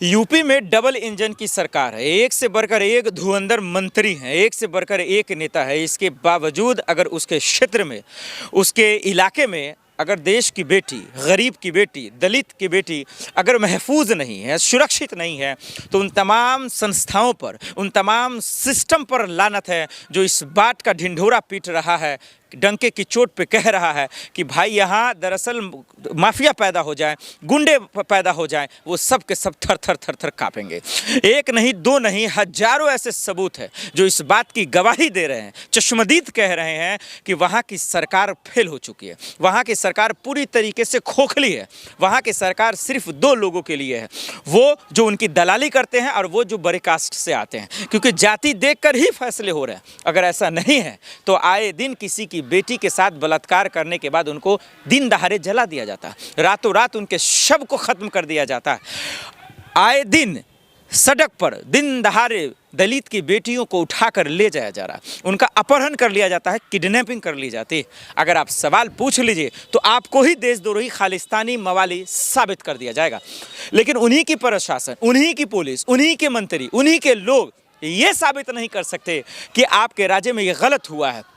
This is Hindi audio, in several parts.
यूपी में डबल इंजन की सरकार है। एक से बढ़कर एक धुरंधर मंत्री हैं, एक से बढ़कर एक नेता है। इसके बावजूद अगर उसके क्षेत्र में, उसके इलाके में अगर देश की बेटी, गरीब की बेटी, दलित की बेटी अगर महफूज नहीं है, सुरक्षित नहीं है, तो उन तमाम संस्थाओं पर, उन तमाम सिस्टम पर लानत है जो इस बात का ढिंढोरा पीट रहा है, डंके की चोट पे कह रहा है कि भाई यहाँ दरअसल माफिया पैदा हो जाए, गुंडे पैदा हो जाए, वो सब के सब थर थर थर थर कांपेंगे। एक नहीं, दो नहीं, हजारों ऐसे सबूत हैं जो इस बात की गवाही दे रहे हैं, चश्मदीद कह रहे हैं कि वहाँ की सरकार फेल हो चुकी है, वहाँ की सरकार पूरी तरीके से खोखली है, वहाँ की सरकार सिर्फ दो लोगों के लिए है, वो जो उनकी दलाली करते हैं और वो जो बड़े कास्ट से आते हैं, क्योंकि जाति देखकर ही फैसले हो रहे हैं। अगर ऐसा नहीं है तो आए दिन किसी की बेटी के साथ बलात्कार करने के बाद उनको दिन दहाड़े जला दिया जाता है, रातों रात उनके शव को खत्म कर दिया जाता है। आए दिन सड़क पर दिन दहाड़े दलित की बेटियों को उठाकर ले जाया जा रहा है, उनका अपहरण कर लिया जाता है, किडनैपिंग कर ली जाती है। अगर आप सवाल पूछ लीजिए तो आपको ही देशद्रोही, खालिस्तानी, मवाली साबित कर दिया जाएगा। लेकिन उन्हीं की प्रशासन, उन्हीं की पुलिस, उन्हीं के मंत्री, उन्हीं के लोग ये साबित नहीं कर सकते कि आपके राज्य में ये गलत हुआ है,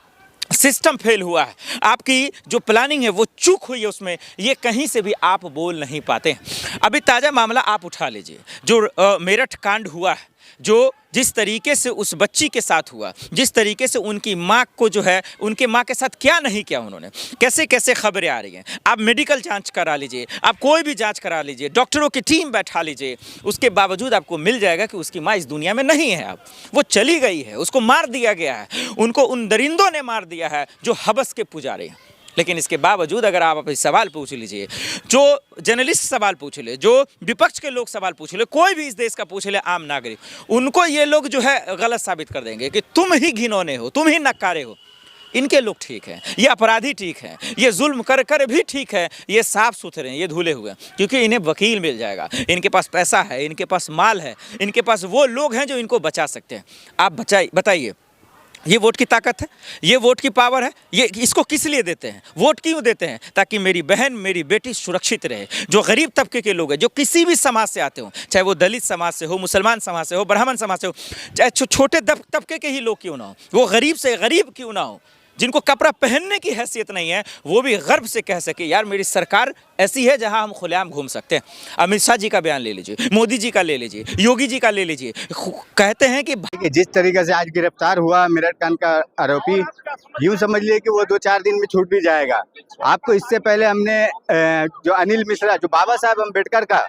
सिस्टम फेल हुआ है, आपकी जो प्लानिंग है वो चूक हुई है, उसमें ये कहीं से भी आप बोल नहीं पाते। अभी ताज़ा मामला आप उठा लीजिए, जो मेरठ कांड हुआ है, जो जिस तरीके से उस बच्ची के साथ हुआ, जिस तरीके से उनकी माँ को जो है, उनके माँ के साथ क्या नहीं किया उन्होंने, कैसे कैसे खबरें आ रही हैं। आप मेडिकल जांच करा लीजिए, आप कोई भी जांच करा लीजिए, डॉक्टरों की टीम बैठा लीजिए, उसके बावजूद आपको मिल जाएगा कि उसकी माँ इस दुनिया में नहीं है, अब वो चली गई है, उसको मार दिया गया है, उनको उन दरिंदों ने मार दिया है जो हवस के पुजारी हैं। लेकिन इसके बावजूद अगर आप अपने सवाल पूछ लीजिए, जो जर्नलिस्ट सवाल पूछ ले, जो विपक्ष के लोग सवाल पूछ ले, कोई भी इस देश का पूछ ले आम नागरिक, उनको ये लोग जो है गलत साबित कर देंगे कि तुम ही घिनौने हो, तुम ही नकारे हो। इनके लोग ठीक हैं, ये अपराधी ठीक हैं, ये जुल्म कर कर भी ठीक है, ये साफ सुथरे हैं, ये धुले हुए हैं, क्योंकि इन्हें वकील मिल जाएगा, इनके पास पैसा है, इनके पास माल है, इनके पास वो लोग हैं जो इनको बचा सकते हैं। आप बताइए, ये वोट की ताकत है, ये वोट की पावर है, ये इसको किस लिए देते हैं? वोट क्यों देते हैं? ताकि मेरी बहन, मेरी बेटी सुरक्षित रहे। जो गरीब तबके के लोग हैं, जो किसी भी समाज से आते हो, चाहे वो दलित समाज से हो, मुसलमान समाज से हो, ब्राह्मण समाज से हो, चाहे छोटे तबके के ही लोग क्यों ना हो, वो गरीब से गरीब क्यों ना हो, जिनको कपड़ा पहनने की हैसियत नहीं है, वो भी गर्व से कह सके यार मेरी सरकार ऐसी है जहां हम खुलेआम घूम सकते हैं। अमित शाह जी का बयान ले लीजिए, मोदी जी का ले लीजिए, योगी जी का ले लीजिए, कहते हैं कि जिस तरीके से आज गिरफ्तार हुआ मेरठ कांड का आरोपी, यूं समझ लिए कि वो 2-4 दिन में छूट भी जाएगा। आपको इससे पहले हमने जो अनिल मिश्रा, जो बाबा साहब अम्बेडकर का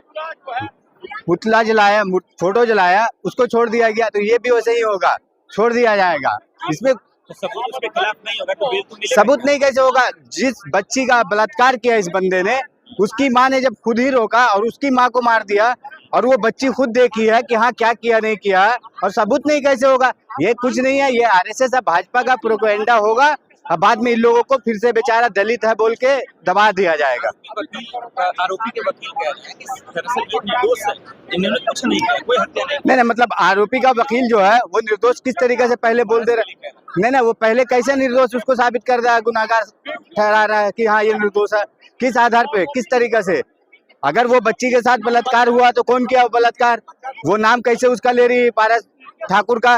पुतला जलाया, फोटो जलाया, उसको छोड़ दिया गया, तो ये भी वैसे ही होगा, छोड़ दिया जाएगा। इसमें तो सबूत उसके खिलाफ नहीं होगा तो बिल्कुल सबूत नहीं कैसे होगा? जिस बच्ची का बलात्कार किया इस बंदे ने, उसकी माँ ने जब खुद ही रोका और उसकी माँ को मार दिया, और वो बच्ची खुद देखी है कि हाँ क्या किया नहीं किया, और सबूत नहीं कैसे होगा? ये कुछ नहीं है, ये आरएसएस और भाजपा का प्रोपेगेंडा होगा, और बाद में इन लोगों को फिर से बेचारा दलित है बोल के दबा दिया जाएगा। आरोपी के वकील कह रहे हैं कि दरअसल ये निर्दोष है, इन्होंने कुछ नहीं किया, कोई हत्या नहीं। नहीं, मतलब आरोपी का वकील जो है वो निर्दोष किस तरीके से पहले बोल दे रहा है? नहीं, वो पहले कैसे निर्दोष उसको साबित कर रहा है, गुनाहगार ठहरा रहा है कि हाँ ये निर्दोष है? किस आधार पे, किस तरीके से? अगर वो बच्ची के साथ बलात्कार हुआ तो कौन किया वो बलात्कार? वो नाम कैसे उसका ले रही है, पारस ठाकुर का?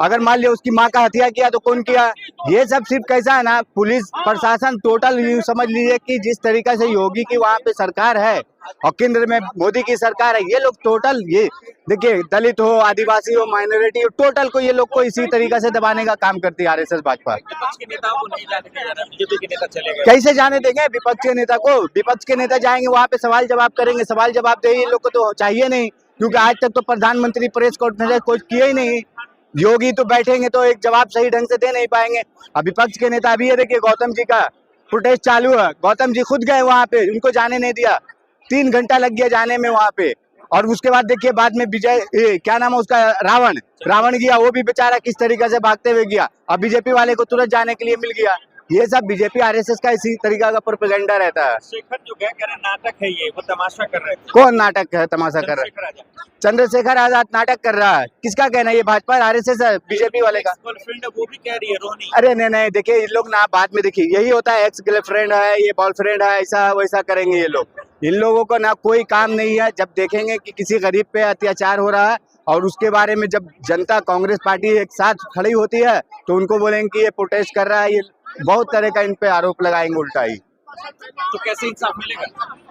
अगर मान लिया उसकी माँ का हत्या किया तो कौन किया? ये सब सिर्फ कैसा है ना, पुलिस प्रशासन टोटल यूं समझ लीजिए कि जिस तरीके से योगी की वहाँ पे सरकार है और केंद्र में मोदी की सरकार है, ये लोग टोटल, ये देखिए दलित हो, आदिवासी हो, माइनॉरिटी हो, टोटल को ये लोग को इसी तरीके से दबाने का काम करती है आरएसएस भाजपा। विपक्ष के नेताओं को नहीं जाने दिया जा रहा, बीजेपी के नेता चले गए। कैसे जाने देंगे विपक्ष के नेता को? विपक्ष के नेता जाएंगे वहाँ पे सवाल जवाब करेंगे, सवाल जवाब दे, ये लोग को तो चाहिए नहीं, क्योंकि आज तक तो प्रधानमंत्री प्रेस कॉन्फ्रेंस कुछ किए ही नहीं। योगी तो बैठेंगे तो एक जवाब सही ढंग से दे नहीं पाएंगे। अब विपक्ष के नेता अभी ये देखिए गौतम जी का प्रोटेस्ट चालू है, गौतम जी खुद गए वहाँ पे, उनको जाने नहीं दिया, 3 घंटा लग गया जाने में वहाँ पे। और उसके बाद देखिए बाद में विजय, क्या नाम है उसका, रावण गया, वो भी बेचारा किस तरीके से भागते हुए गया, अब बीजेपी वाले को तुरंत जाने के लिए मिल गया। ये सब बीजेपी आरएसएस का इसी तरीका का प्रोपेगेंडा रहता है। शेखर जो कह रहे नाटक है, ये वो तमाशा कर रहे थे। कौन नाटक है, तमाशा कर रहा है? चंद्रशेखर आजाद नाटक कर रहा है, किसका कहना है? ये भाजपा आरएसएस है, बीजेपी वाले का। गर्लफ्रेंड वो भी कह रही है रोनी। अरे नहीं, देखिए ये लोग ना बाद में देखिए यही होता है, एक्स गर्लफ्रेंड है, ये बॉयफ्रेंड है, ऐसा वैसा करेंगे ये लोग। इन लोगों को ना कोई काम नहीं है। जब देखेंगे कि किसी गरीब पे अत्याचार हो रहा है और उसके बारे में जब जनता कांग्रेस पार्टी एक साथ खड़ी होती है तो उनको बोलेंगे कि ये प्रोटेस्ट कर रहा है, ये बहुत तरह का इन पे आरोप लगाएंगे उल्टा ही। तो कैसे इंसाफ मिलेगा?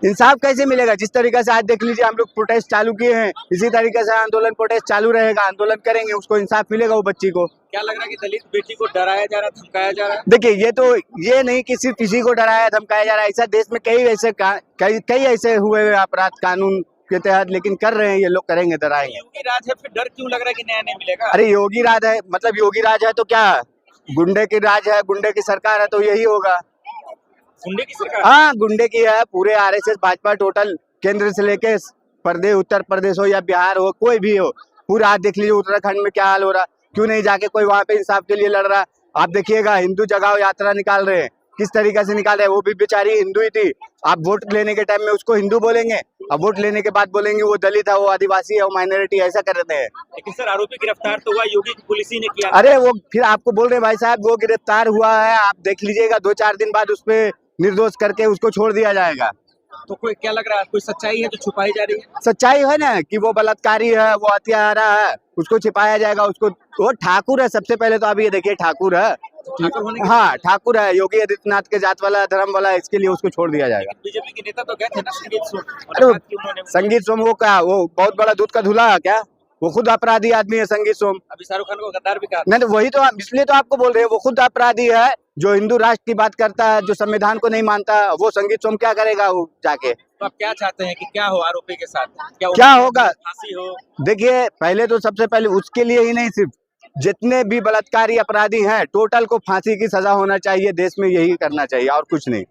इंसाफ कैसे मिलेगा? जिस तरीके से आज देख लीजिए हम लोग प्रोटेस्ट चालू किए हैं, इसी तरीके से आंदोलन प्रोटेस्ट चालू रहेगा, आंदोलन करेंगे, उसको इंसाफ मिलेगा वो बच्ची को। क्या लग रहा है कि दलित बेटी को डराया जा रहा है, धमकाया जा रहा है? देखिए ये नहीं कि सिर्फ किसी को डराया धमकाया जा रहा है, ऐसा देश में कई ऐसे हुए हुए अपराध कानून के तहत, लेकिन कर रहे हैं ये लोग, करेंगे, डराएंगे। योगी राज है, फिर डर क्यों लग रहा है कि न्याय नहीं मिलेगा? अरे योगी राज है, मतलब योगी राज है तो क्या गुंडे की राज है, गुंडे की सरकार है तो यही होगा। गुंडे की सरकार? हाँ, गुंडे की है, पूरे आरएसएस भाजपा टोटल, केंद्र से लेके प्रदेश, उत्तर प्रदेश हो या बिहार हो, कोई भी हो, पूरा आज देख लीजिए उत्तराखंड में क्या हाल हो रहा। क्यों नहीं जाके कोई वहाँ पे इंसाफ के लिए लड़ रहा? आप देखिएगा हिंदू जगाओ यात्रा निकाल रहे हैं, किस तरीके से निकाल रहे हैं, वो भी बेचारी हिंदू ही थी। आप वोट लेने के टाइम में उसको हिंदू बोलेंगे, अब वोट लेने के बाद बोलेंगे वो दलित है, वो आदिवासी है, वो माइनॉरिटी, ऐसा कर रहे हैं। लेकिन सर आरोपी गिरफ्तार तो हुआ, योगी की पुलिस ही ने किया। अरे वो फिर आपको बोल रहे हैं भाई साहब वो गिरफ्तार हुआ है, आप देख लीजिएगा 2-4 दिन बाद उस पे निर्दोष करके उसको छोड़ दिया जाएगा। तो कोई क्या लग रहा है, कोई सच्चाई है जो छुपाई जा रही है? सच्चाई है ना कि वो बलात्कारी है, वो हत्यारा है, उसको छिपाया जाएगा। उसको वो ठाकुर है, सबसे पहले तो आप ये देखिए ठाकुर है, ठाकुर होने के हाँ ठाकुर है, योगी आदित्यनाथ के जात वाला धर्म वाला, इसके लिए उसको छोड़ दिया जाएगा। बीजेपी के नेता तो गए थे ना संगीत सोम, अरे मुलाकात की उन्होंने। संगीत सोम वो क्या, वो बहुत बड़ा दूध का धुला है क्या? वो खुद अपराधी आदमी है संगीत सोम। अभी शाहरुख खान को गद्दार भी कहा। नहीं तो वही तो इसलिए तो आपको बोल रहे हैं, वो खुद अपराधी है जो हिंदू राष्ट्र की बात करता है, जो संविधान को नहीं मानता। वो संगीत सोम क्या करेगा वो जाके? तो आप क्या चाहते हैं कि क्या हो आरोपी के साथ? क्या होगा? फांसी हो? देखिए पहले तो सबसे पहले उसके लिए ही नहीं, सिर्फ जितने भी बलात्कारी अपराधी हैं टोटल को फांसी की सजा होना चाहिए, देश में यही करना चाहिए और कुछ नहीं।